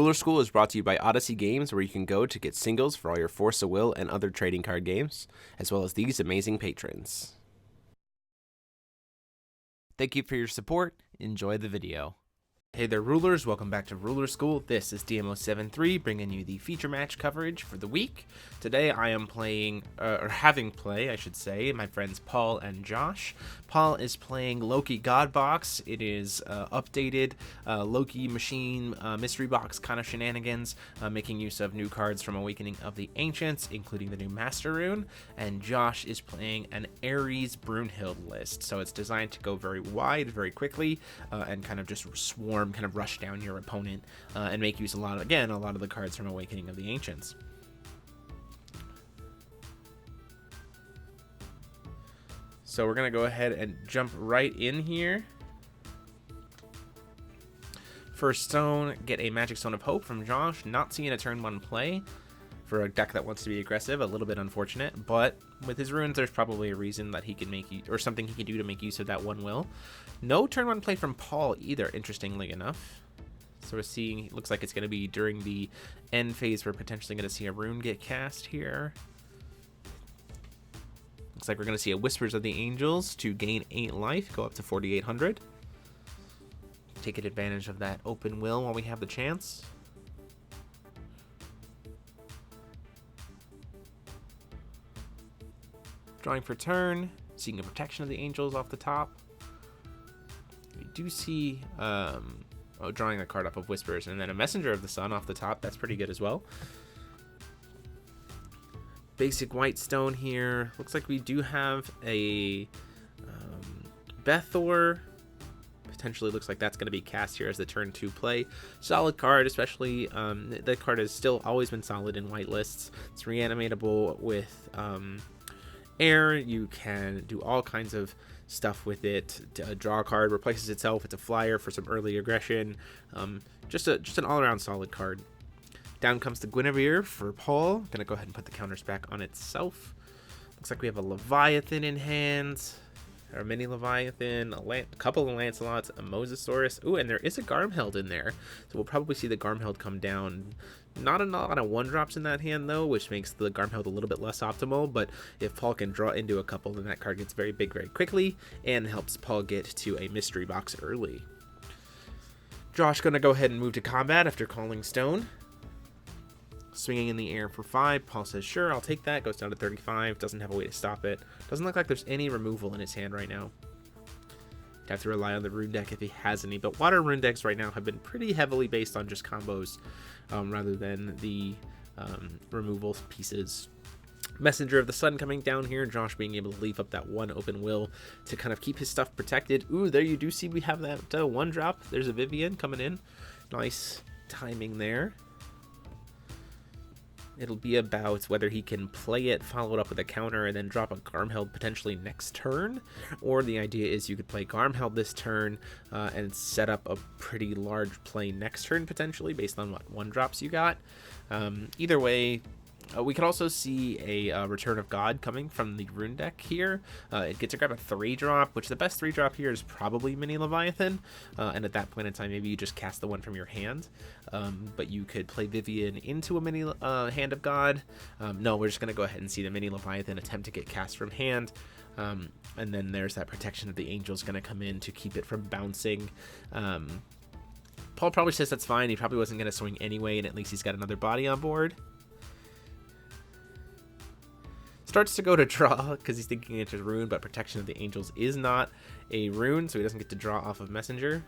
Ruler School is brought to you by Odyssey Games, where you can go to get singles for all your Force of Will and other trading card games, as well as these amazing patrons. Thank you for your support. Enjoy the video. Hey there, Rulers. Welcome back to Ruler School. This is DMO73 bringing you the feature match coverage for the week. Today I am playing, or having play, I should say, my friends Paul and Josh. Paul is playing Loki God Box. It is updated Loki machine mystery box kind of shenanigans, making use of new cards from Awakening of the Ancients, including the new Master Rune. And Josh is playing an Ares Brunhild list. So it's designed to go very wide, very quickly, and kind of just swarm, kind of rush down your opponent and make use a lot of the cards from Awakening of the Ancients. So we're gonna go ahead and jump right in here. First stone, get a Magic Stone of Hope from Josh. Not seeing a turn 1 play for a deck that wants to be aggressive. A little bit unfortunate, but with his runes, there's probably a reason that he can make or something he can do to make use of that one will. No turn 1 play from Paul either, interestingly enough. So we're seeing, looks like it's going to be during the end phase. We're potentially going to see a rune get cast here. Looks like we're going to see a Whispers of the Angels to gain 8 life, go up to 4,800. Taking advantage of that open will while we have the chance. Drawing for turn, seeing a Protection of the Angels off the top. We do see, drawing a card up of Whispers, and then a Messenger of the Sun off the top. That's pretty good as well. Basic white stone here. Looks like we do have a Bethor. Potentially looks like that's going to be cast here as the turn 2 play. Solid card, especially the card has still always been solid in white lists. It's reanimatable with air. You can do all kinds of stuff with it. Draw a card, replaces itself. It's a flyer for some early aggression. Just an all-around solid card. Down comes the Guinevere for Paul. Gonna go ahead and put the counters back on itself. Looks like we have a Leviathan in hand, or a mini Leviathan, a couple of Lancelots, a Mosasaurus. Ooh, and there is a Garmheld in there, so we'll probably see the Garmheld come down. Not a lot of 1-drops in that hand though, which makes the Garmheld a little bit less optimal, but if Paul can draw into a couple, then that card gets very big very quickly and helps Paul get to a mystery box early. Josh gonna go ahead and move to combat after calling stone. Swinging in the air for 5. Paul says, sure, I'll take that. Goes down to 35. Doesn't have a way to stop it. Doesn't look like there's any removal in his hand right now. Have to rely on the rune deck if he has any. But water rune decks right now have been pretty heavily based on just combos rather than the removal pieces. Messenger of the Sun coming down here. Josh being able to leave up that one open will to kind of keep his stuff protected. Ooh, there you do see we have that 1-drop. There's a Vivian coming in. Nice timing there. It'll be about whether he can play it, follow it up with a counter, and then drop a Garmheld potentially next turn. Or the idea is you could play Garmheld this turn and set up a pretty large play next turn potentially based on what 1-drops you got. Either way, we could also see a Return of God coming from the rune deck here. It gets to grab a 3-drop, which the best 3-drop here is probably Mini Leviathan. And at that point in time, maybe you just cast the one from your hand. But you could play Vivian into a Mini Hand of God. No, we're just going to go ahead and see the Mini Leviathan attempt to get cast from hand. And then there's that Protection of the Angels going to come in to keep it from bouncing. Paul probably says that's fine. He probably wasn't going to swing anyway, and at least he's got another body on board. Starts to go to draw because he's thinking it's a rune, but Protection of the Angels is not a rune, so he doesn't get to draw off of Messenger.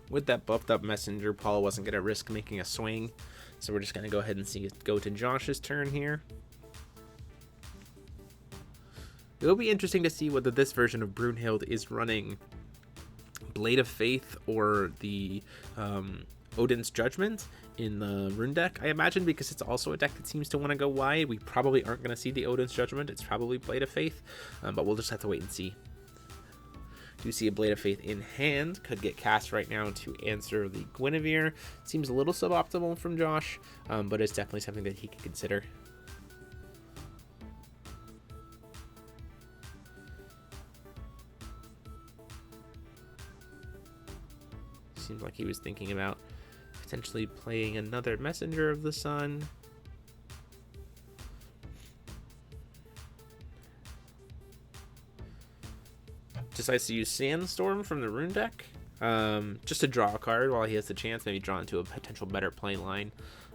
With that buffed up Messenger, Paul wasn't going to risk making a swing, so we're just going to go ahead and see it go to Josh's turn here. It'll be interesting to see whether this version of Brunhild is running Blade of Faith or the Odin's Judgment in the Rune deck, I imagine, because it's also a deck that seems to want to go wide. We probably aren't going to see the Odin's Judgment. It's probably Blade of Faith, but we'll just have to wait and see. Do see a Blade of Faith in hand. Could get cast right now to answer the Guinevere. Seems a little suboptimal from Josh, but it's definitely something that he can consider. Seems like he was thinking about potentially playing another Messenger of the Sun. Decides to use Sandstorm from the Rune deck, just to draw a card while he has the chance, maybe draw into a potential better play line.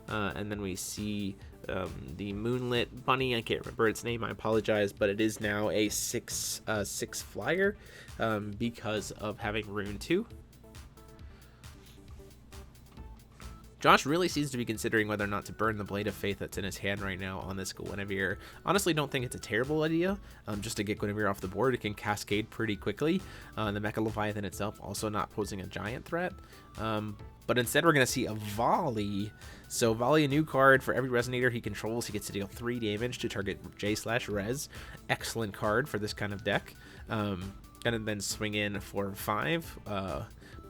And then we see the Moonlit Bunny. I can't remember its name, I apologize, but it is now a 6/6 flyer because of having Rune 2. Josh really seems to be considering whether or not to burn the Blade of Faith that's in his hand right now on this Guinevere. Honestly, don't think it's a terrible idea, just to get Guinevere off the board. It can cascade pretty quickly. The Mecha Leviathan itself also not posing a giant threat. But instead we're going to see a Volley. So Volley, a new card. For every Resonator he controls, he gets to deal 3 damage to target J/Res. Excellent card for this kind of deck. Gonna then swing in for 5.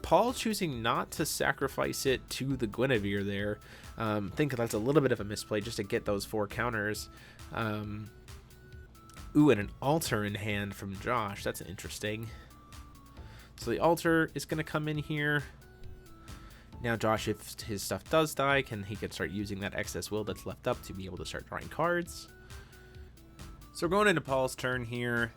Paul choosing not to sacrifice it to the Guinevere there. Think that's a little bit of a misplay just to get those 4 counters. Ooh, and an Altar in hand from Josh. That's interesting. So the Altar is going to come in here. Now Josh, if his stuff does die, he can start using that excess will that's left up to be able to start drawing cards. So we're going into Paul's turn here.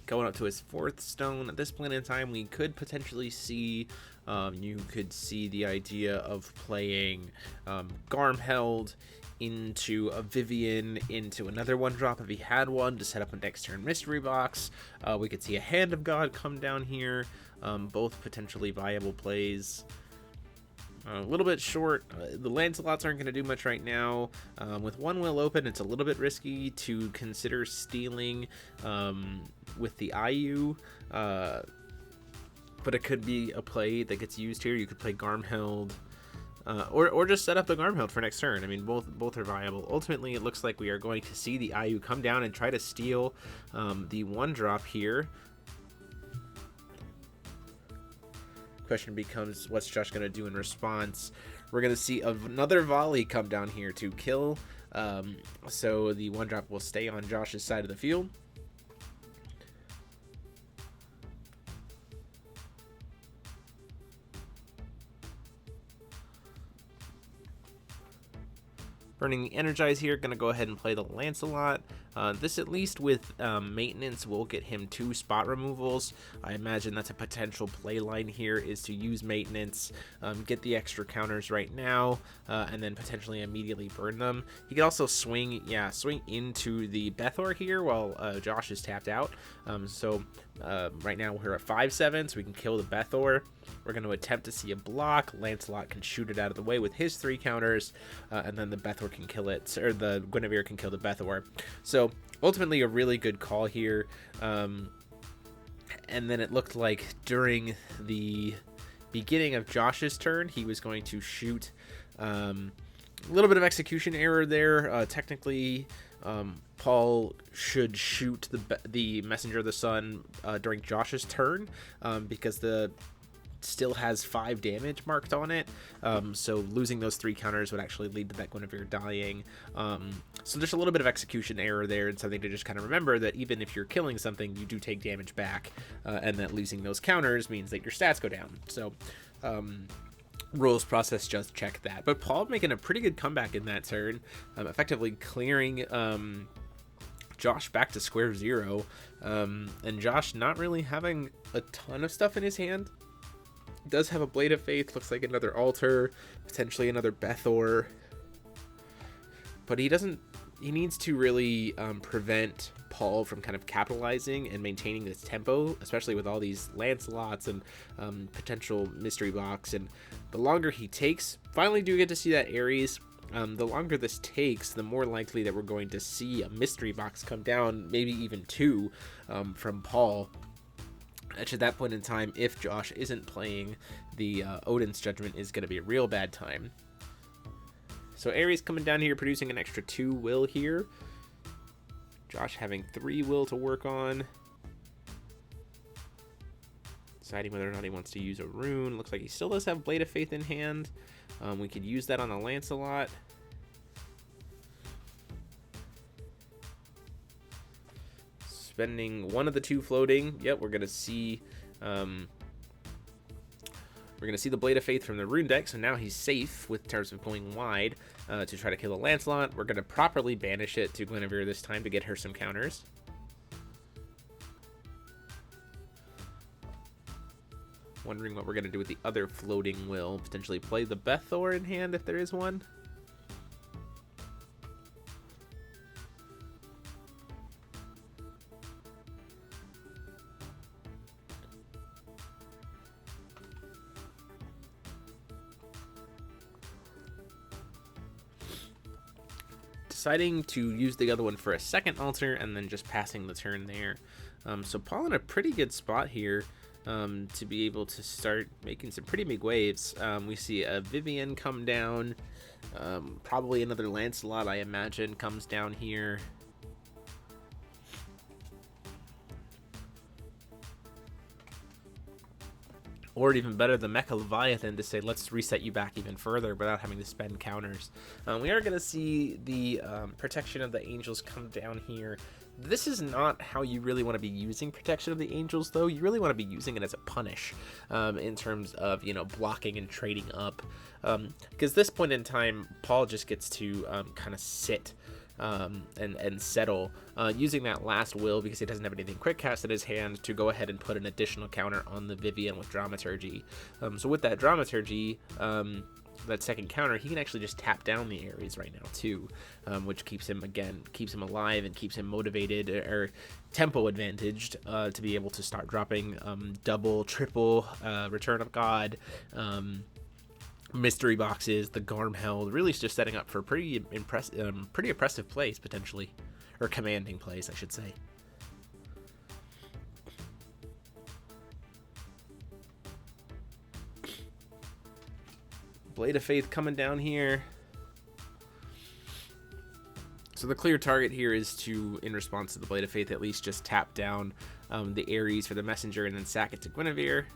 Going up to his 4th stone. At this point in time, we could potentially see, you could see the idea of playing Garmheld into a Vivian, into another 1-drop if he had one, to set up a next turn mystery box. We could see a Hand of God come down here. Both potentially viable plays. A little bit short. The Lancelots aren't going to do much right now. With 1 will open, it's a little bit risky to consider stealing with the IU. But it could be a play that gets used here. You could play Garmheld. Or just set up the Garmheld for next turn. I mean, both are viable. Ultimately, it looks like we are going to see the IU come down and try to steal the 1-drop here. Question becomes, what's Josh going to do in response? We're going to see another Volley come down here to kill. So the 1-drop will stay on Josh's side of the field. Burning the Energize here, going to go ahead and play the Lancelot. This, at least with maintenance, will get him 2 spot removals. I imagine that's a potential play line here, is to use maintenance, get the extra counters right now, and then potentially immediately burn them. He could also swing into the Bethor here while Josh is tapped out. Right now we're at 5/7, so we can kill the Bethor. We're going to attempt to see a block. Lancelot can shoot it out of the way with his 3 counters, and then the Bethor can kill it, or the Guinevere can kill the Bethor. So ultimately a really good call here. And then it looked like during the beginning of Josh's turn, he was going to shoot a little bit of execution error there. Technically, Paul should shoot the Messenger of the Sun during Josh's turn, because the still has 5 damage marked on it, so losing those 3 counters would actually lead to that Guinevere dying. So there's a little bit of execution error there, and something to just kind of remember, that even if you're killing something, you do take damage back, and that losing those counters means that your stats go down. So rules process just check that. But Paul making a pretty good comeback in that turn, effectively clearing Josh back to square 0, and Josh not really having a ton of stuff in his hand. Does have a Blade of Faith, looks like another Altar, potentially another Bethor, but he needs to really prevent Paul from kind of capitalizing and maintaining this tempo, especially with all these Lancelots and potential mystery box. And the longer he takes, finally do get to see that Ares. The longer this takes, the more likely that we're going to see a mystery box come down, maybe even 2 from Paul. At that point in time, if Josh isn't playing, the Odin's Judgment is going to be a real bad time. So Ares coming down here, producing an extra 2 will here. Josh having 3 will to work on. Deciding whether or not he wants to use a rune. Looks like he still does have Blade of Faith in hand. We could use that on the Lancelot. Spending 1 of the 2 floating. Yep, we're gonna see the Blade of Faith from the rune deck, so now he's safe with terms of going wide to try to kill the Lancelot. We're gonna properly banish it to Guinevere this time to get her some counters. Wondering what we're gonna do with the other floating will. Potentially play the Bethor in hand if there is one. Deciding to use the other one for a second altar and then just passing the turn there. So Paul in a pretty good spot here to be able to start making some pretty big waves. We see a Vivian come down. Probably another Lancelot, I imagine, comes down here. Or even better, the Mecha Leviathan to say, let's reset you back even further without having to spend counters. We are going to see the Protection of the Angels come down here. This is not how you really want to be using Protection of the Angels, though. You really want to be using it as a punish in terms of, blocking and trading up. Because this point in time, Paul just gets to kind of sit and settle using that last will because he doesn't have anything quick cast in his hand to go ahead and put an additional counter on the Vivian with Dramaturgy. So with that Dramaturgy, that second counter, he can actually just tap down the Ares right now too, which keeps him alive and keeps him motivated or tempo advantaged to be able to start dropping double, triple Return of God, mystery boxes, the Garmheld, really just setting up for pretty oppressive plays potentially, or commanding plays, I should say. Blade of Faith coming down here. So the clear target here is to, in response to the Blade of Faith, at least just tap down the Ares for the Messenger and then sack it to Guinevere.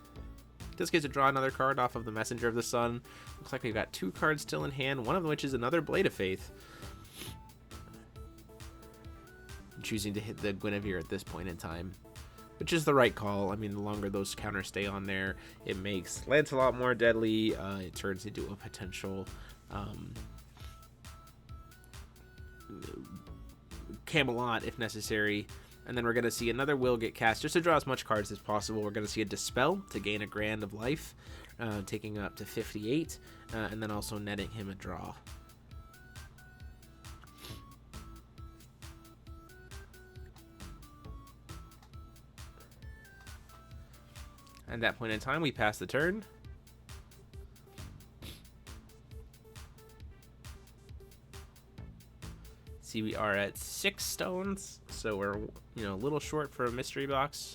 This gets to draw another card off of the Messenger of the Sun. Looks like we've got 2 cards still in hand, one of which is another Blade of Faith. I'm choosing to hit the Guinevere at this point in time, which is the right call. I mean, the longer those counters stay on there, it makes Lancelot more deadly. It turns into a potential Camelot if necessary. And then we're going to see another will get cast just to draw as much cards as possible. We're going to see a Dispel to gain a grand of life, taking up to 58, and then also netting him a draw. At that point in time, we pass the turn. See, we are at 6 stones, so we're a little short for a mystery box.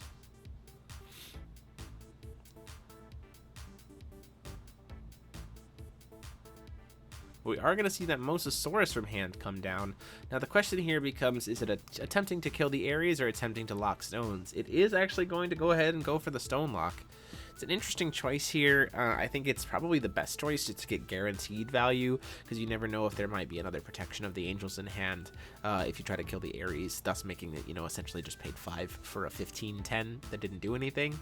We are going to see that Mosasaurus from hand come down. Now the question here becomes, is it attempting to kill the Ares or attempting to lock stones? It is actually going to go ahead and go for the stone lock. It's an interesting choice here. I think it's probably the best choice just to get guaranteed value, because you never know if there might be another Protection of the Angels in hand if you try to kill the Ares, thus making it, essentially just paid 5 for a 15-10 that didn't do anything.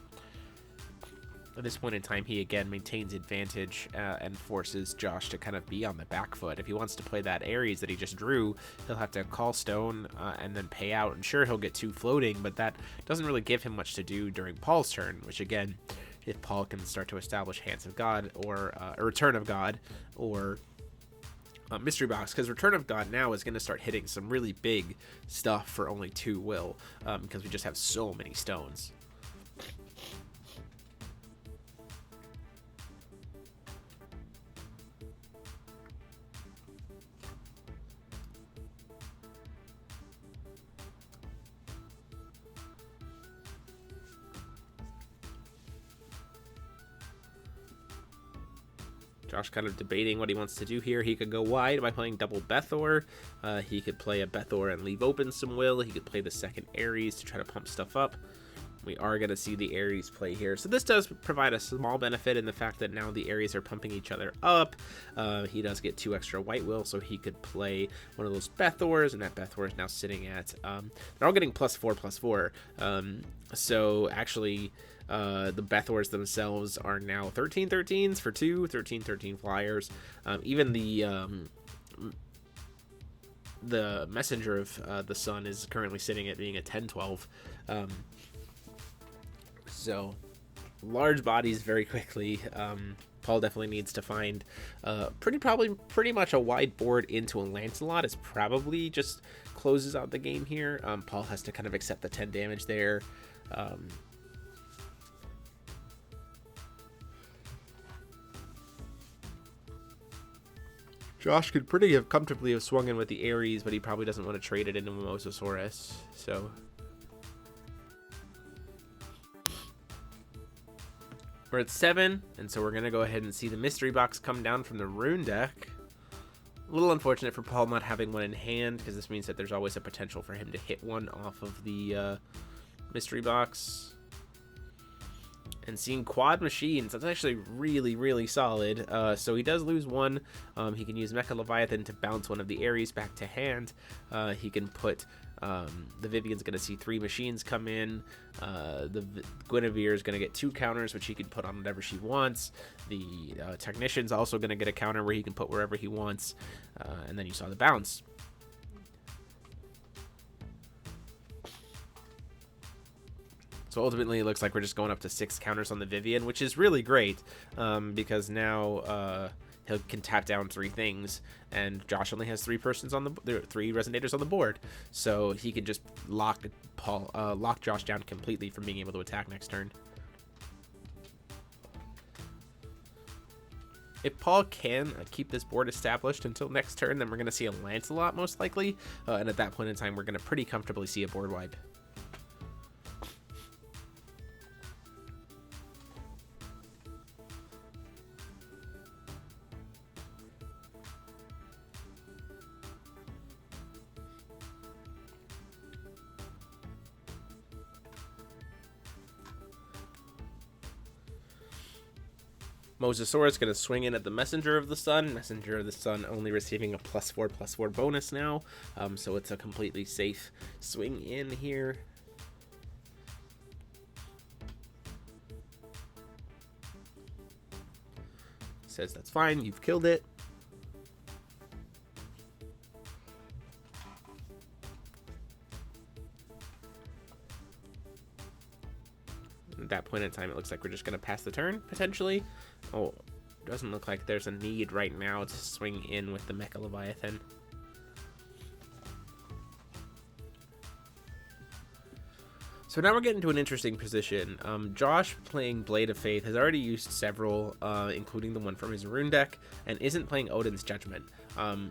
At this point in time, he again maintains advantage and forces Josh to kind of be on the back foot. If he wants to play that Ares that he just drew, he'll have to call stone and then pay out. And sure, he'll get 2 floating, but that doesn't really give him much to do during Paul's turn, which again, if Paul can start to establish Hands of God or a Return of God or Mystery Box, because Return of God now is going to start hitting some really big stuff for only 2 will, because we just have so many stones. Josh kind of debating what he wants to do here. He could go wide by playing double Bethor. He could play a Bethor and leave open some will. He could play the second Ares to try to pump stuff up. We are going to see the Ares play here. So this does provide a small benefit in the fact that now the Ares are pumping each other up. He does get 2 extra white will, so he could play one of those Bethors, and that Bethor is now sitting at... they're all getting +4/+4. So actually... the Bethors themselves are now 13/13s for 2, 13/13 flyers. Even the Messenger of the Sun is currently sitting at being a 10/12. So large bodies very quickly. Paul definitely needs to find pretty much a wide board into a Lancelot. Is probably just closes out the game here. Paul has to kind of accept the 10 damage there. Josh could pretty comfortably have swung in with the Ares, but he probably doesn't want to trade it into Mosasaurus. So we're at 7, and so we're going to go ahead and see the mystery box come down from the rune deck. A little unfortunate for Paul not having one in hand, because this means that there's always a potential for him to hit one off of the mystery box. And seeing quad machines, that's actually really, really solid. So he does lose one. He can use Mecha Leviathan to bounce one of the Ares back to hand. He can put... the Vivian's going to see 3 machines come in. The Guinevere is going to get 2 counters, which he can put on whatever she wants. The Technician's also going to get a counter where he can put wherever he wants. And then you saw the bounce. So ultimately, it looks like we're just going up to 6 counters on the Vivian, which is really great because now he can tap down 3 things, and Josh only has 3 persons on the 3 Resonators on the board, so he can just lock Josh down completely from being able to attack next turn. If Paul can keep this board established until next turn, then we're going to see a Lancelot most likely, and at that point in time, we're going to pretty comfortably see a board wipe. Mosasaurus going to swing in at the Messenger of the Sun. Messenger of the Sun only receiving a +4/+4 bonus now, so it's a completely safe swing in here. Says that's fine, you've killed it. At that point in time, it looks like we're just going to pass the turn, potentially. Oh, doesn't look like there's a need right now to swing in with the Mecha Leviathan. So now we're getting to an interesting position. Josh, playing Blade of Faith, has already used several, including the one from his rune deck, and isn't playing Odin's Judgment.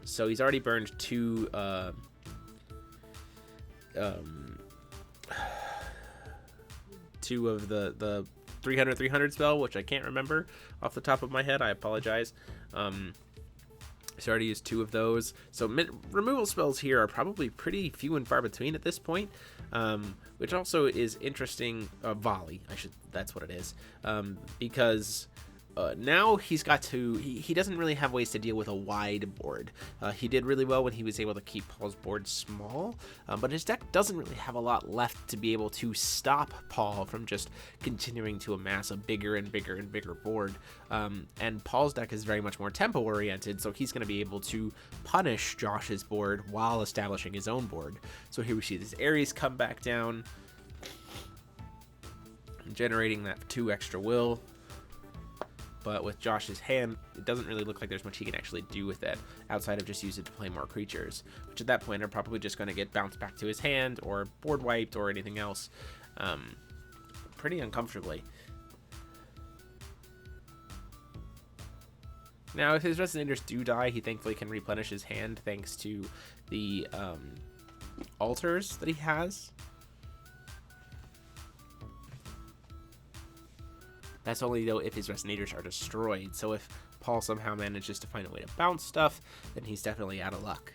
So he's already burned 2... two of the 300/300 spell, which I can't remember off the top of my head. I apologize. He's already used 2 of those. So removal spells here are probably pretty few and far between at this point, which also is interesting. Volley, that's what it is, because now he's got to, he doesn't really have ways to deal with a wide board. He did really well when he was able to keep Paul's board small, but his deck doesn't really have a lot left to be able to stop Paul from just continuing to amass a bigger and bigger and bigger board. And Paul's deck is very much more tempo oriented, so he's going to be able to punish Josh's board while establishing his own board. So here we see this Ares come back down, generating that 2 extra will. But with Josh's hand, it doesn't really look like there's much he can actually do with it, outside of just use it to play more creatures, which at that point are probably just going to get bounced back to his hand, or board wiped, or anything else, pretty uncomfortably. Now, if his Resonators do die, he thankfully can replenish his hand thanks to the altars that he has. That's only, though, if his Resonators are destroyed. So if Paul somehow manages to find a way to bounce stuff, then he's definitely out of luck.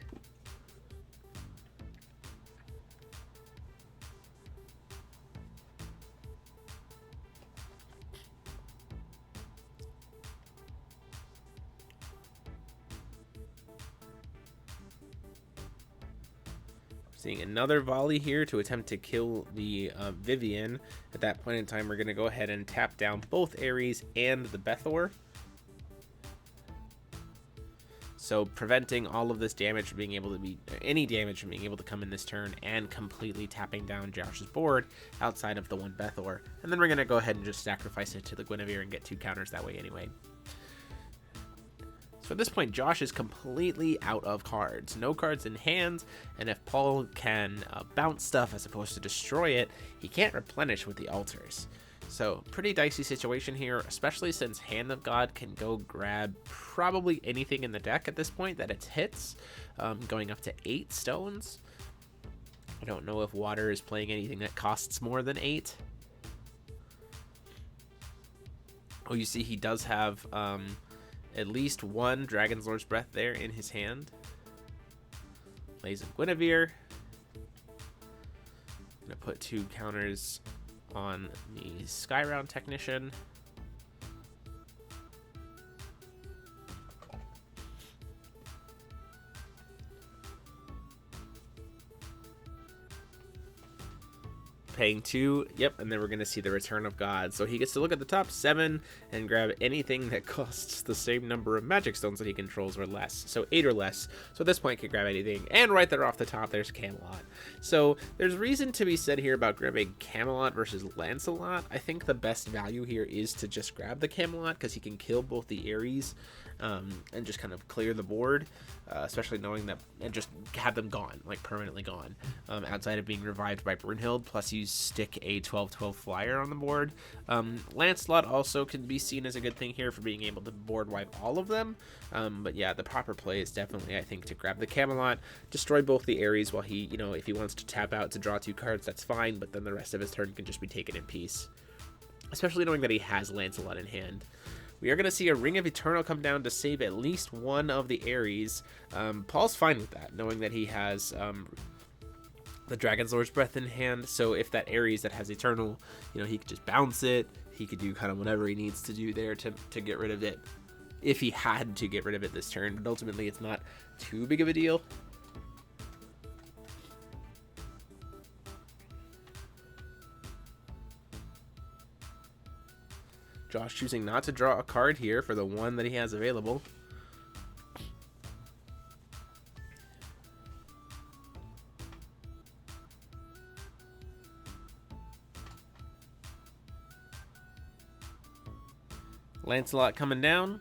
Seeing another volley here to attempt to kill the Vivian. At that point in time, we're going to go ahead and tap down both Ares and the Bethor. So preventing all of this damage from being able to be, any damage from being able to come in this turn, and completely tapping down Josh's board outside of the one Bethor. And then we're going to go ahead and just sacrifice it to the Guinevere and get 2 counters that way anyway. So at this point, Josh is completely out of cards. No cards in hand, and if Paul can bounce stuff as opposed to destroy it, he can't replenish with the altars. So pretty dicey situation here, especially since Hand of God can go grab probably anything in the deck at this point that it hits, going up to 8 stones. I don't know if Water is playing anything that costs more than 8. Oh, you see he does have at least 1 Dragon's Lord's Breath there in his hand. Plays a Guinevere. Gonna put 2 counters on the Skyround Technician. Paying 2, yep, and then we're going to see the Return of God. So he gets to look at the top 7 and grab anything that costs the same number of magic stones that he controls or less. So 8 or less. So at this point, he can grab anything. And right there off the top, there's Camelot. So there's reason to be said here about grabbing Camelot versus Lancelot. I think the best value here is to just grab the Camelot because he can kill both the Ares and just kind of clear the board, especially knowing that, and just have them gone, like permanently gone, outside of being revived by Brunhild. Plus you stick a 12/12 flyer on the board. Lancelot also can be seen as a good thing here for being able to board wipe all of them, but yeah, the proper play is definitely, I think, to grab the Camelot, destroy both the Ares while he, you know, if he wants to tap out to draw 2 cards, that's fine, but then the rest of his turn can just be taken in peace, especially knowing that he has Lancelot in hand. We are going to see a Ring of Eternal come down to save at least 1 of the Ares. Paul's fine with that, knowing that he has the Dragon's Lord's Breath in hand. So if that Ares that has Eternal, you know, he could just bounce it. He could do kind of whatever he needs to do there to get rid of it, if he had to get rid of it this turn. But ultimately, it's not too big of a deal. Josh choosing not to draw a card here for the 1 that he has available. Lancelot coming down.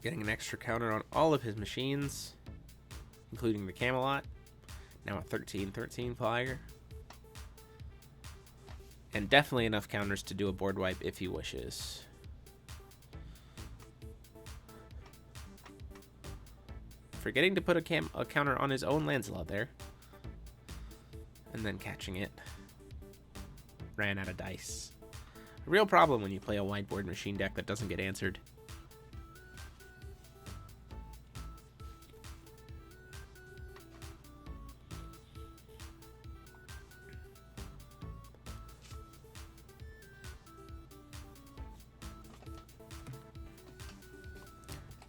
Getting an extra counter on all of his machines, including the Camelot. Now a 13/13 flyer. And definitely enough counters to do a board wipe if he wishes. Forgetting to put a counter on his own Lancelot there. And then catching it. Ran out of dice. A real problem when you play a whiteboard machine deck that doesn't get answered.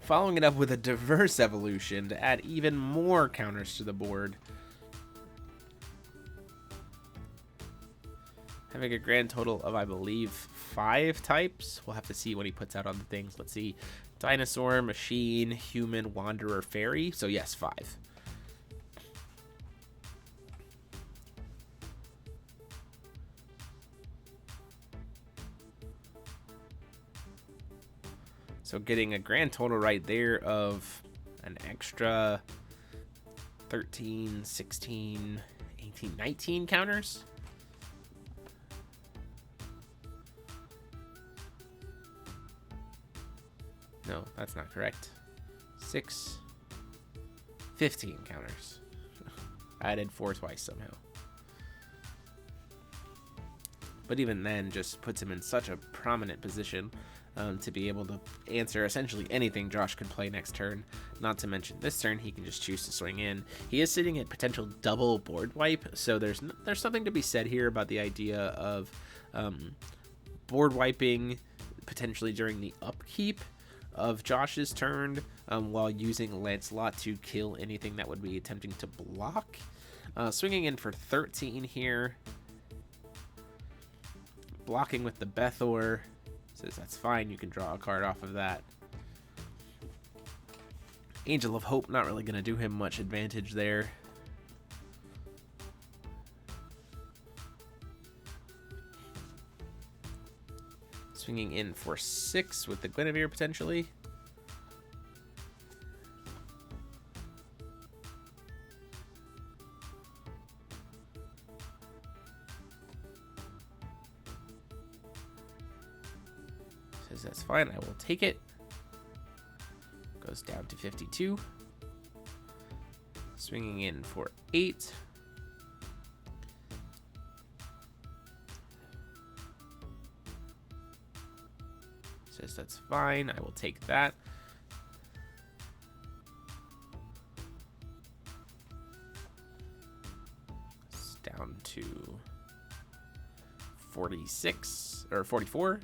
Following it up with a Diverse Evolution to add even more counters to the board. Having a grand total of, I believe, 5 types. We'll have to see what he puts out on the things. Let's see. Dinosaur, Machine, Human, Wanderer, Fairy. So yes, 5. So getting a grand total right there of an extra 13, 16, 18, 19 counters. No, that's not correct. 6, 15 counters. I added 4 twice somehow. but even then just puts him in such a prominent position to be able to answer essentially anything Josh could play next turn. Not to mention this turn, he can just choose to swing in. He is sitting at potential double board wipe, so there's something to be said here about the idea of board wiping potentially during the upkeep of Josh's turn while using Lancelot to kill anything that would be attempting to block. Swinging in for 13 here. Blocking with the Bethor. Says that's fine, you can draw a card off of that. Angel of Hope, not really going to do him much advantage there. Swinging in for 6 with the Guinevere potentially. Says that's fine, I will take it. Goes down to 52. Swinging in for 8. Says that's fine, I will take that. It's down to 46 or 44.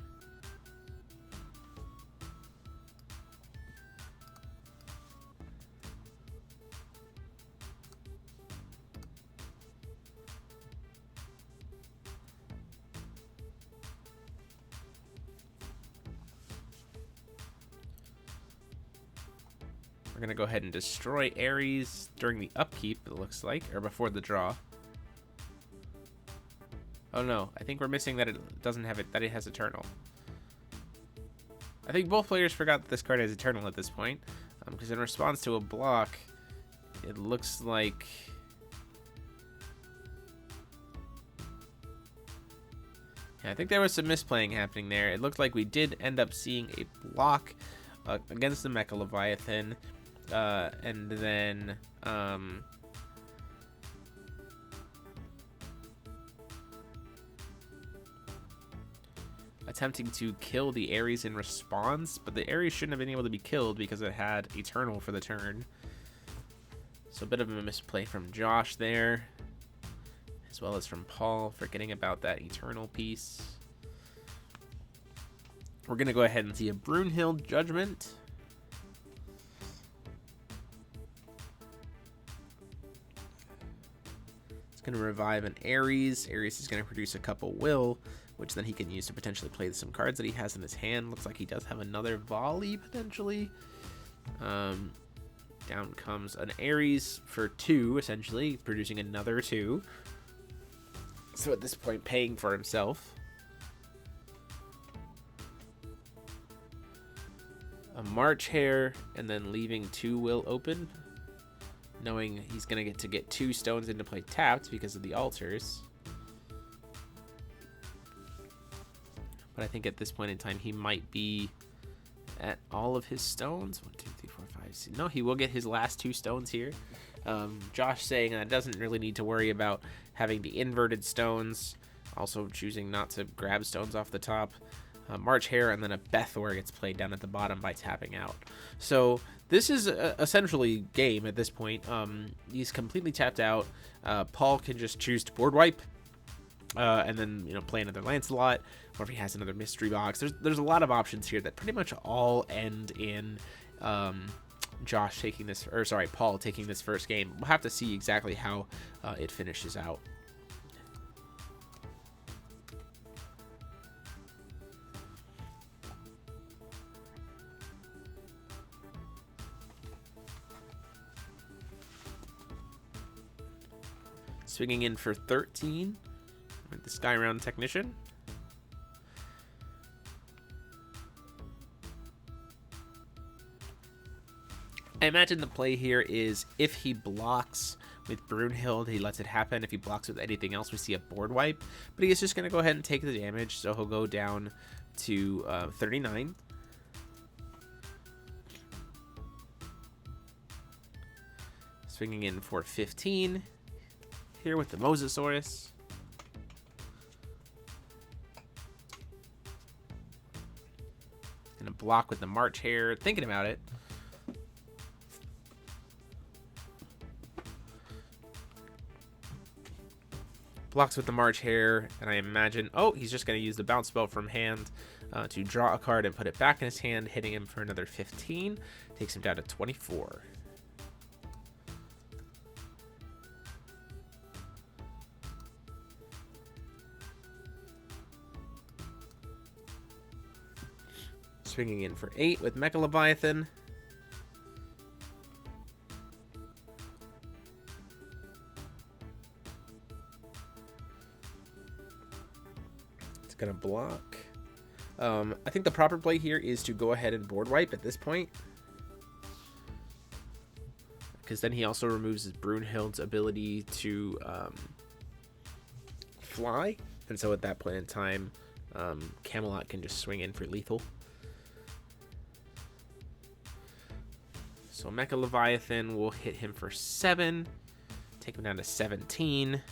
We're going to go ahead and destroy Ares during the upkeep, it looks like, or before the draw. Oh no, I think we're missing that it doesn't have it, that it has Eternal. I think both players forgot that this card has Eternal at this point, because in response to a block, it looks like... Yeah, I think there was some misplaying happening there. It looked like we did end up seeing a block against the Mecha Leviathan. And then attempting to kill the Ares in response, but the Ares shouldn't have been able to be killed because it had Eternal for the turn. So a bit of a misplay from Josh there, as well as from Paul, forgetting about that Eternal piece. We're going to go ahead and see a Brunhild Judgment. It's going to revive an Ares. Ares is going to produce a couple Will, which then he can use to potentially play some cards that he has in his hand. Looks like he does have another Volley, potentially. Down comes an Ares for 2, essentially, producing another 2. So at this point, paying for himself. A March Hare, and then leaving 2 Will open, knowing he's going to get 2 stones into play tapped because of the altars. But I think at this point in time, he might be at all of his stones. 1, 2, 3, 4, 5, 6. No, he will get his last 2 stones here. Josh saying that doesn't really need to worry about having the inverted stones. Also choosing not to grab stones off the top. March Hare, and then a Bethor gets played down at the bottom by tapping out. So this is essentially game at this point. He's completely tapped out. Paul can just choose to board wipe, and then play another Lancelot, or if he has another mystery box. There's a lot of options here that pretty much all end in Josh taking this, or sorry, Paul taking this first game. We'll have to see exactly how it finishes out. Swinging in for 13 with the Skyround Technician. I imagine the play here is if he blocks with Brunhild, he lets it happen. If he blocks with anything else, we see a board wipe. But he is just going to go ahead and take the damage, so he'll go down to 39. Swinging in for 15. Here with the Mosasaurus. Gonna block with the March Hare, thinking about it. Blocks with the March Hare, and I imagine, oh, he's just going to use the bounce spell from hand to draw a card and put it back in his hand, hitting him for another 15. Takes him down to 24. Swinging in for 8 with Mecha Leviathan. Gonna block. I think the proper play here is to go ahead and board wipe at this point, because then he also removes his Brunhild's ability to fly, and so at that point in time, Camelot can just swing in for lethal. So Mecha Leviathan will hit him for 7, take him down to 17.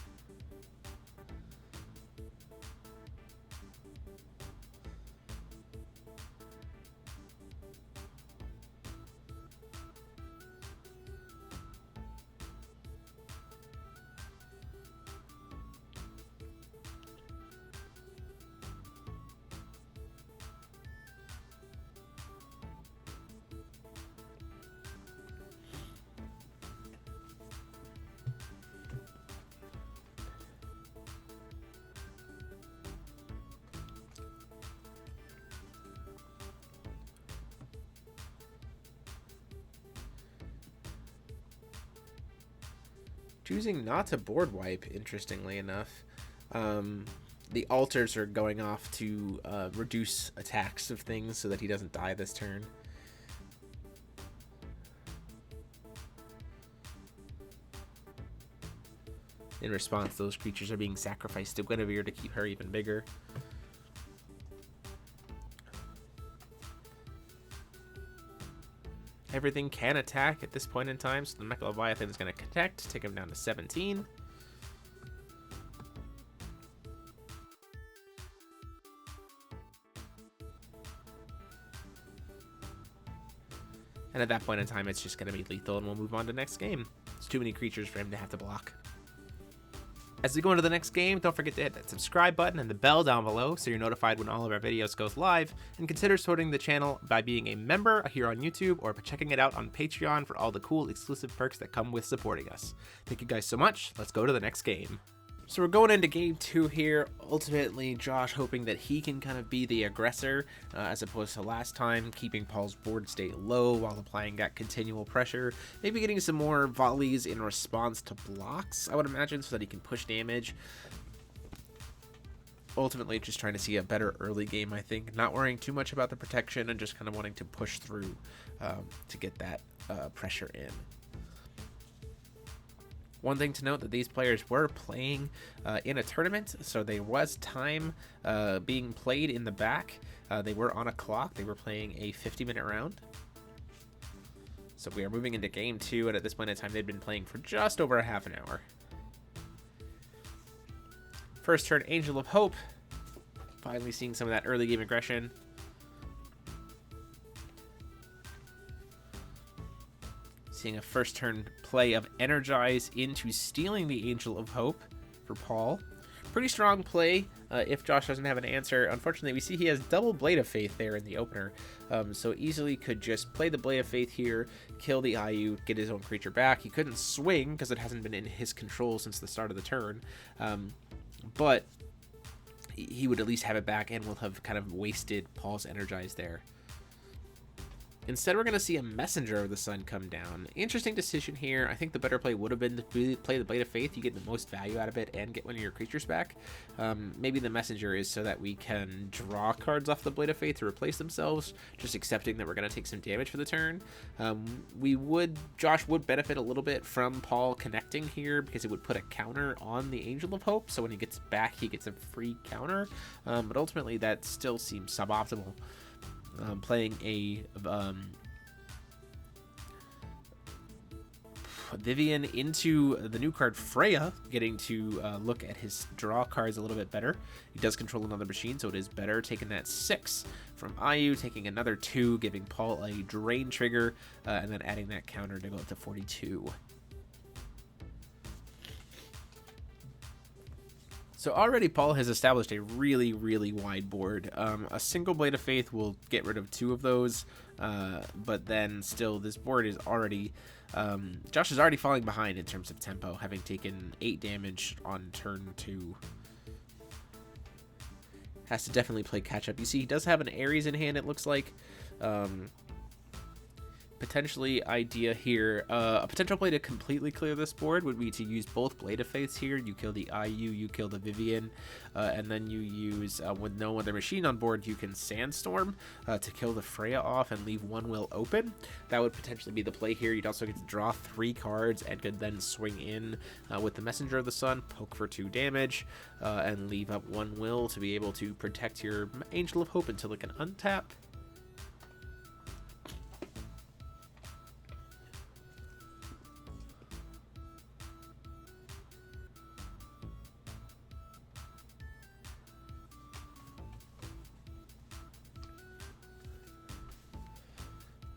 Choosing not to board wipe, interestingly enough. The altars are going off to reduce attacks of things so that he doesn't die this turn. In response, those creatures are being sacrificed to Guinevere to keep her even bigger. Everything can attack at this point in time, so the Mecha Leviathan is going to connect, take him down to 17. And at that point in time, it's just going to be lethal, and we'll move on to next game. It's too many creatures for him to have to block. As we go into the next game, don't forget to hit that subscribe button and the bell down below so you're notified when all of our videos goes live, and consider supporting the channel by being a member here on YouTube or by checking it out on Patreon for all the cool exclusive perks that come with supporting us. Thank you guys so much. Let's go to the next game. So we're going into game 2 here. Ultimately, Josh hoping that he can kind of be the aggressor as opposed to last time, keeping Paul's board state low while applying that continual pressure. Maybe getting some more volleys in response to blocks, I would imagine, so that he can push damage. Ultimately, just trying to see a better early game, I think. Not worrying too much about the protection and just kind of wanting to push through to get that pressure in. One thing to note that these players were playing in a tournament, so there was time being played in the back. They were on a clock. They were playing a 50-minute round. So we are moving into game 2, and at this point in time, they'd been playing for just over a half an hour. First turn, Angel of Hope. Finally seeing some of that early game aggression. Seeing a first turn play of Energize into stealing the Angel of Hope for Paul. Pretty strong play if Josh doesn't have an answer. Unfortunately, we see he has double Blade of Faith there in the opener. So easily could just play the Blade of Faith here, kill the IU, get his own creature back. He couldn't swing because it hasn't been in his control since the start of the turn. But he would at least have it back and will have kind of wasted Paul's Energize there. Instead, we're going to see a Messenger of the Sun come down. Interesting decision here. I think the better play would have been to play the Blade of Faith. You get the most value out of it and get one of your creatures back. Maybe the Messenger is so that we can draw cards off the Blade of Faith to replace themselves, just accepting that we're going to take some damage for the turn. Josh would benefit a little bit from Paul connecting here because it would put a counter on the Angel of Hope. So when he gets back, he gets a free counter. But ultimately, that still seems suboptimal. Playing a Vivian into the new card Freya, getting to look at his draw cards a little bit better. He does control another machine, so it is better. Taking that 6 from Ayu, taking another 2, giving Paul a drain trigger, and then adding that counter to go up to 42. So already Paul has established a really, really wide board. A single Blade of Faith will get rid of 2 of those, but then still this board is already... Josh is already falling behind in terms of tempo, having taken 8 damage on turn 2. Has to definitely play catch up. You see, he does have an Ares in hand, it looks like. Potentially idea here, a potential play to completely clear this board would be to use both Blade of Faiths here. You kill the IU, you kill the Vivian, and then you use, with no other machine on board, you can Sandstorm to kill the Freya off and leave one will open. That would potentially be the play here. You'd also get to draw 3 cards and could then swing in with the Messenger of the Sun, poke for 2 damage, and leave up 1 will to be able to protect your Angel of Hope until it can untap.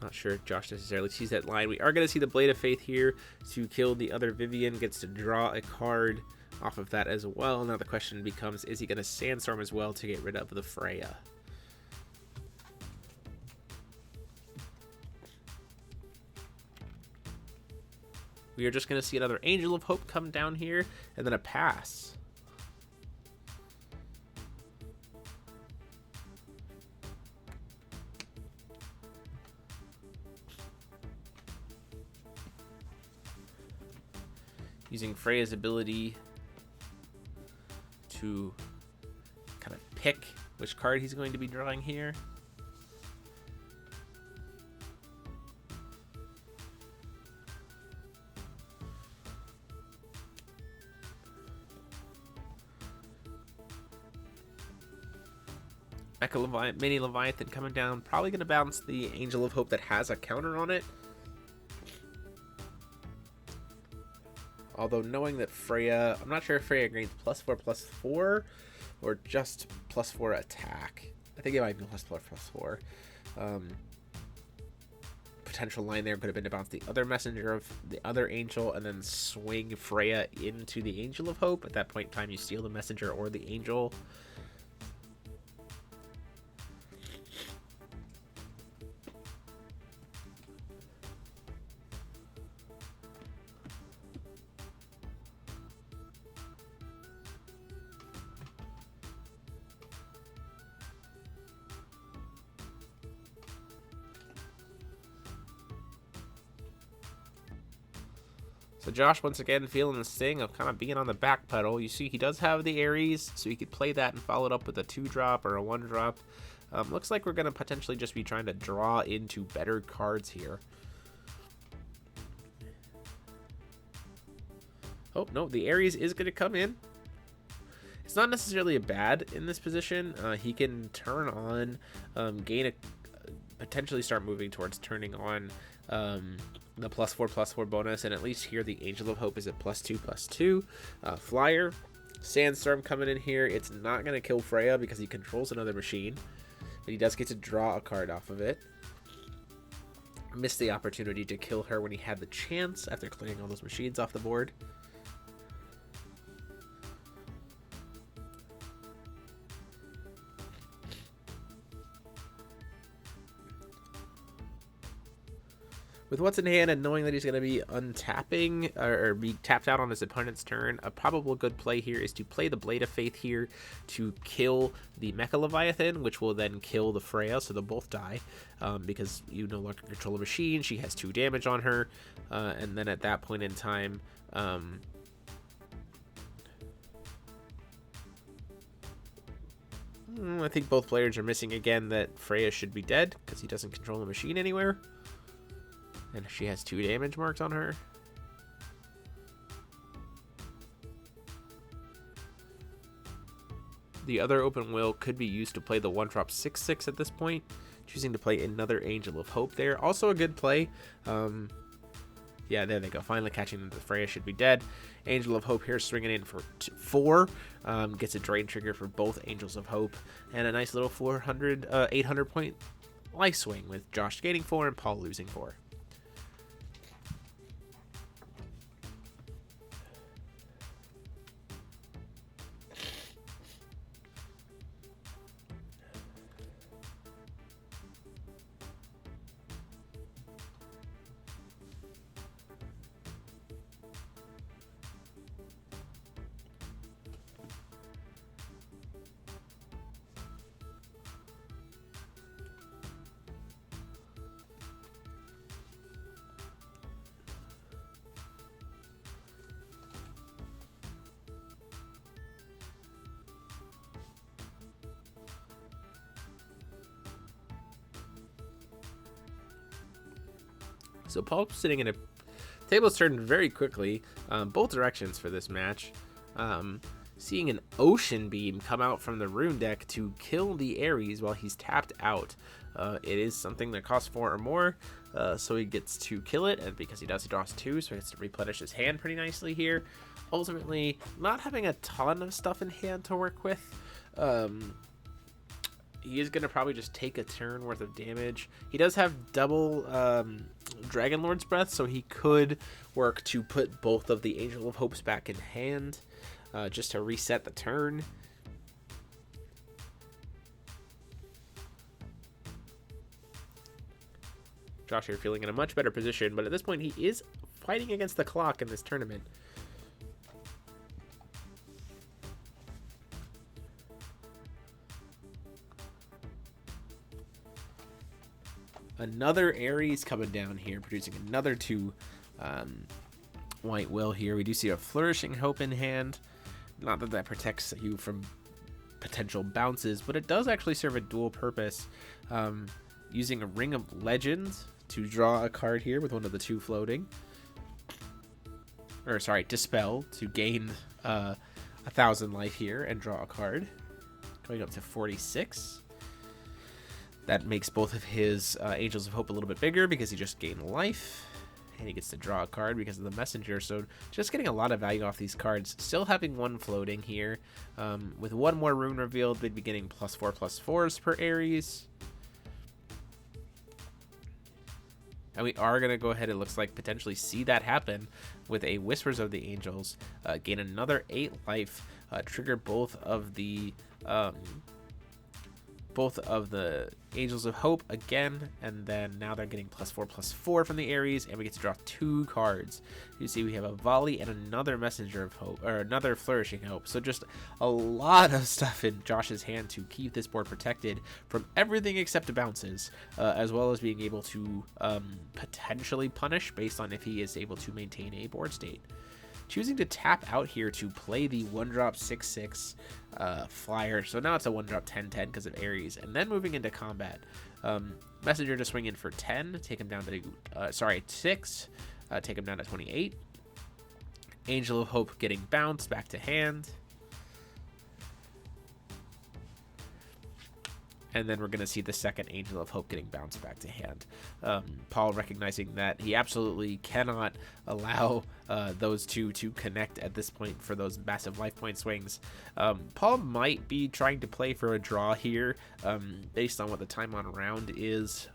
Not sure if Josh necessarily sees that line. We are going to see the Blade of Faith here to kill the other Vivian. Gets to draw a card off of that as well. Now the question becomes, is he going to Sandstorm as well to get rid of the Freya? We are just going to see another Angel of Hope come down here, and then a pass. Using Freya's ability to kind of pick which card he's going to be drawing here. Mini Leviathan coming down, probably going to bounce the Angel of Hope that has a counter on it. Although knowing that Freya, I'm not sure if Freya gains +4/+4 or just +4 attack. I think it might be +4/+4. Potential line there could have been to bounce the other Messenger of the other Angel and then swing Freya into the Angel of Hope. At that point in time, you steal the Messenger or the Angel. So Josh, once again, feeling the sting of kind of being on the back pedal. You see he does have the Ares, so he could play that and follow it up with a 2-drop or a 1-drop. Looks like we're going to potentially just be trying to draw into better cards here. Oh, no, the Ares is going to come in. It's not necessarily a bad in this position. He can turn on, potentially start moving towards turning on the +4/+4 bonus, and at least here the Angel of Hope is at +2/+2. Flyer, Sandstorm coming in here. It's not going to kill Freya because he controls another machine, but he does get to draw a card off of it. Missed the opportunity to kill her when he had the chance after clearing all those machines off the board. With what's in hand and knowing that he's going to be untapping or be tapped out on his opponent's turn, a probable good play here is to play the Blade of Faith here to kill the Mecha Leviathan, which will then kill the Freya, so they'll both die because you no longer control a machine. She has 2 damage on her, and then at that point in time, I think both players are missing again that Freya should be dead because he doesn't control a machine anywhere. And she has 2 damage marks on her. The other open will could be used to play the 1-drop 6/6 at this point. Choosing to play another Angel of Hope there. Also a good play. You Yeah, there they go. Finally catching them. The Freya should be dead. Angel of Hope here swinging in for 4. Gets a drain trigger for both Angels of Hope. And a nice little 800 point life swing with Josh gaining 4 and Paul losing 4. So Paul's sitting in a table's turned very quickly, both directions for this match. Seeing an Ocean Beam come out from the Rune deck to kill the Ares while he's tapped out. It is something that costs 4 or more, so he gets to kill it, and because he does, he draws 2, so he gets to replenish his hand pretty nicely here. Ultimately, not having a ton of stuff in hand to work with. He is going to probably just take a turn worth of damage. He does have double Dragon Lord's Breath, so he could work to put both of the Angel of Hopes back in hand, just to reset the turn. Josh here feeling in a much better position, but at this point he is fighting against the clock in this tournament. Another Ares coming down here, producing another 2 white will here. We do see a Flourishing Hope in hand. Not that that protects you from potential bounces, but it does actually serve a dual purpose. Using a Ring of Legends to draw a card here with one of the 2 floating. Or sorry, Dispel to gain 1,000 life here and draw a card. Going up to 46. That makes both of his Angels of Hope a little bit bigger because he just gained life. And he gets to draw a card because of the Messenger. So just getting a lot of value off these cards. Still having 1 floating here. With 1 more rune revealed, they'd be getting +4/+4s per Ares. And we are going to go ahead, it looks like, potentially see that happen with a Whispers of the Angels. Gain another 8 life. Trigger both of the Angels of Hope again, and then now they're getting +4/+4 from the Ares, and we get to draw 2 cards. You see we have a Volley and another Messenger of Hope, or another Flourishing Hope. So just a lot of stuff in Josh's hand to keep this board protected from everything except bounces, as well as being able to potentially punish based on if he is able to maintain a board state. Choosing to tap out here to play the 1-drop 6/6 flyer. So now it's a 1-drop 10/10 because of Ares. And then moving into combat. Messenger to swing in for 10. Take him down to, 6. Take him down to 28. Angel of Hope getting bounced back to hand. And then we're going to see the second Angel of Hope getting bounced back to hand. Paul recognizing that he absolutely cannot allow those 2 to connect at this point for those massive life point swings. Paul might be trying to play for a draw here based on what the time on round is.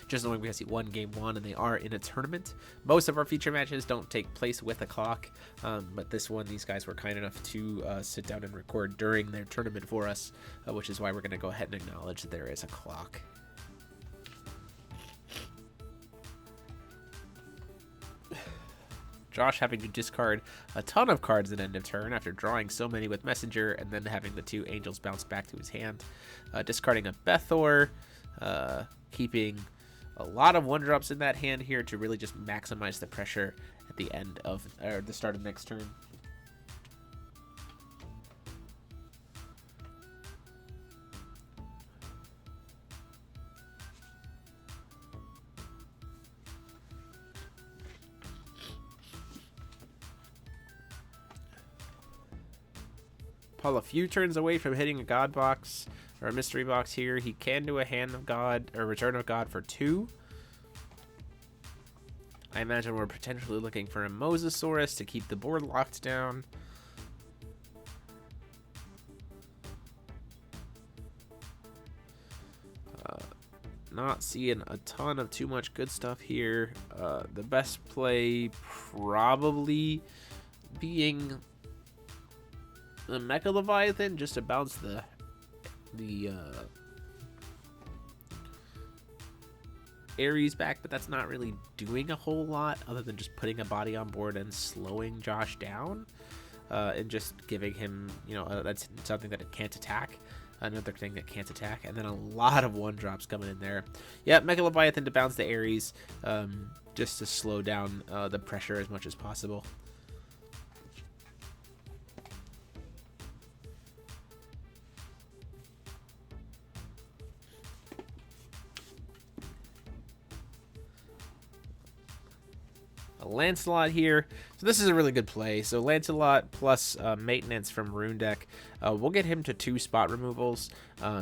Just knowing because he won game 1 and they are in a tournament. Most of our feature matches don't take place with a clock, but this one, these guys were kind enough to sit down and record during their tournament for us, which is why we're going to go ahead and acknowledge that there is a clock. Josh having to discard a ton of cards at end of turn after drawing so many with Messenger and then having the 2 Angels bounce back to his hand. Discarding a Bethor, keeping a lot of 1-drops in that hand here to really just maximize the pressure at the end of, or the start of next turn. Paul a few turns away from hitting a God Box or a Mystery Box here. He can do a Hand of God or Return of God for 2. I imagine we're potentially looking for a Mosasaurus to keep the board locked down. Not seeing a ton of too much good stuff here. The best play probably being the Mecha Leviathan, just to bounce the Ares back, but that's not really doing a whole lot other than just putting a body on board and slowing Josh down, and just giving him, that's something that it can't attack. Another thing that can't attack, and then a lot of 1-drops coming in there. Yeah, Mega Leviathan to bounce the Ares, just to slow down the pressure as much as possible. Lancelot here. So this is a really good play. So Lancelot plus maintenance from Rune Deck. We'll get him to 2 spot removals,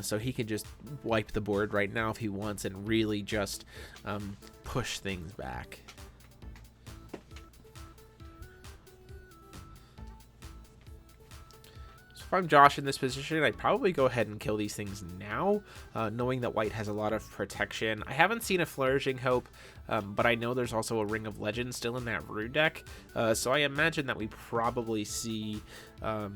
so he can just wipe the board right now if he wants and really just push things back. If I'm Josh in this position, I'd probably go ahead and kill these things now, knowing that white has a lot of protection. I haven't seen a Flourishing Hope, but I know there's also a Ring of Legend still in that Rune deck, so I imagine that we probably see both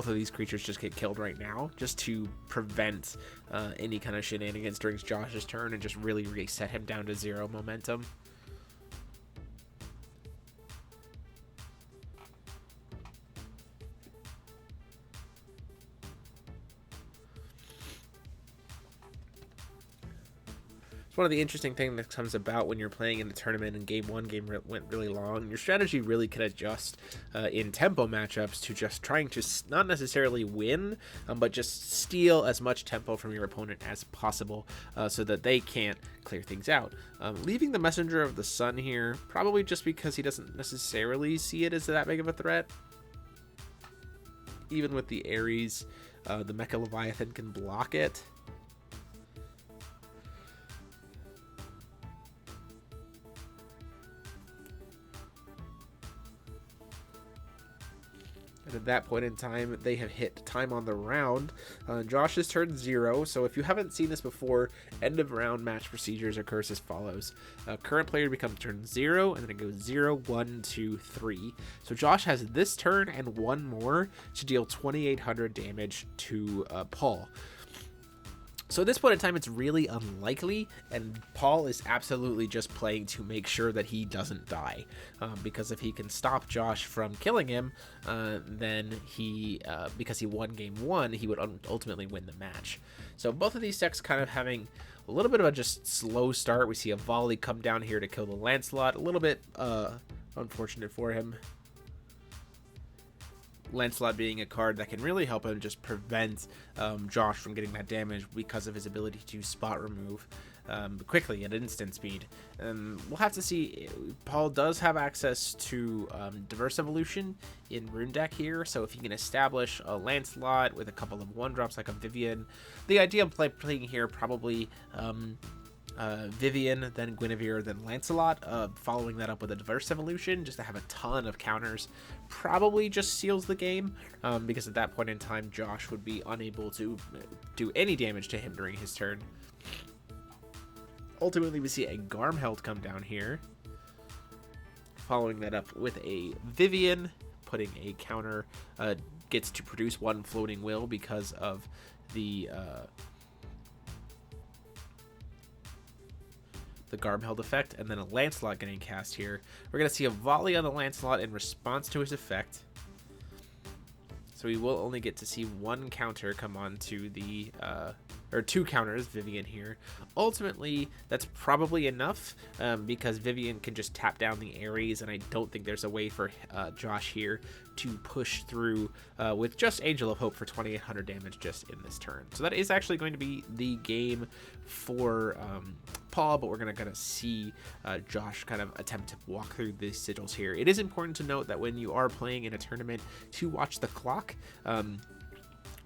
of these creatures just get killed right now, just to prevent any kind of shenanigans during Josh's turn and just really reset him down to 0 momentum. One of the interesting things that comes about when you're playing in the tournament and game 1 went really long, your strategy really can adjust in tempo matchups to just trying to not necessarily win, but just steal as much tempo from your opponent as possible, so that they can't clear things out. Leaving the Messenger of the Sun here, probably just because he doesn't necessarily see it as that big of a threat. Even with the Ares, the Mecha Leviathan can block it. At that point in time, they have hit time on the round. Josh has turned 0, so if you haven't seen this before, end of round match procedures occurs as follows. Current player becomes turn 0, and then it goes 0, 1, 2, 3. So Josh has this turn and 1 more to deal 2,800 damage to Paul. So at this point in time, it's really unlikely, and Paul is absolutely just playing to make sure that he doesn't die, because if he can stop Josh from killing him, then because he won game 1, he would ultimately win the match. So both of these decks kind of having a little bit of a just slow start. We see a volley come down here to kill the Lancelot, a little bit unfortunate for him. Lancelot being a card that can really help him just prevent Josh from getting that damage because of his ability to spot remove quickly at instant speed. We'll have to see. Paul does have access to Diverse Evolution in Rune Deck here, so if he can establish a Lancelot with a couple of 1-drops like a Vivian, the idea of playing here probably Vivian, then Guinevere, then Lancelot, following that up with a Diverse Evolution just to have a ton of counters, probably just seals the game, because at that point in time Josh would be unable to do any damage to him during his turn. Ultimately, we see a Garmheld come down here, following that up with a Vivian, putting a counter, gets to produce 1 Floating Will because of the Garmheld effect, and then a Lancelot getting cast here. We're going to see a volley on the Lancelot in response to his effect. So we will only get to see 1 counter come on to the, or 2 counters, Vivian here. Ultimately, that's probably enough, because Vivian can just tap down the Ares, and I don't think there's a way for Josh here to push through with just Angel of Hope for 2,800 damage just in this turn. So that is actually going to be the game for Paul, but we're going to see Josh kind of attempt to walk through the sigils here. It is important to note that when you are playing in a tournament to watch the clock.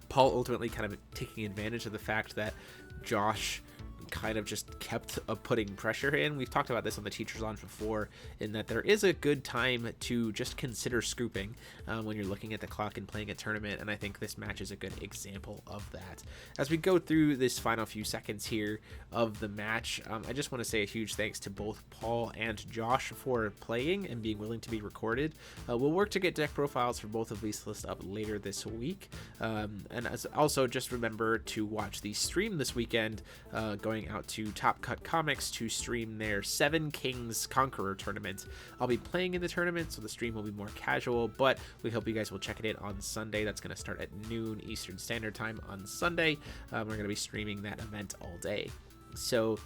Paul ultimately kind of taking advantage of the fact that Josh kind of just kept putting pressure in. We've talked about this on the Teachers Lounge before, in that there is a good time to just consider scooping when you're looking at the clock and playing a tournament, and I think this match is a good example of that. As we go through this final few seconds here of the match, I just want to say a huge thanks to both Paul and Josh for playing and being willing to be recorded. We'll work to get deck profiles for both of these lists up later this week, and also just remember to watch the stream this weekend, going out to Top Cut Comics to stream their Seven Kings Conqueror tournament. I'll be playing in the tournament, so the stream will be more casual, but we hope you guys will check it out on Sunday. That's going to start at noon Eastern Standard Time on Sunday. We're going to be streaming that event all day. So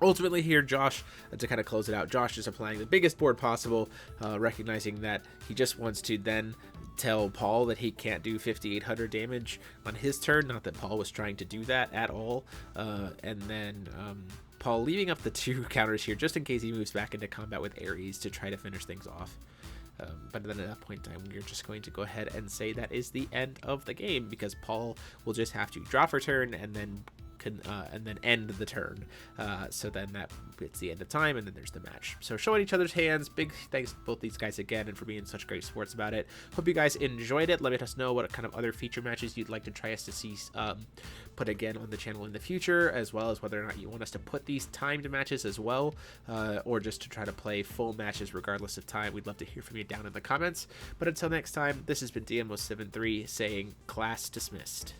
ultimately here, Josh, to kind of close it out, Josh is applying the biggest board possible, recognizing that he just wants to then tell Paul that he can't do 5,800 damage on his turn. Not that Paul was trying to do that at all. And then Paul leaving up the 2 counters here just in case he moves back into combat with Ares to try to finish things off. But then at that point in time, we're just going to go ahead and say that is the end of the game, because Paul will just have to draw for turn and then end the turn. So then it's the end of time, and then there's the match. So showing each other's hands. Big thanks to both these guys again, and for being such great sports about it. Hope you guys enjoyed it. Let us know what kind of other feature matches you'd like to try us to see put again on the channel in the future, as well as whether or not you want us to put these timed matches as well, or just to try to play full matches regardless of time. We'd love to hear from you down in the comments. But until next time, this has been DMO73 saying class dismissed.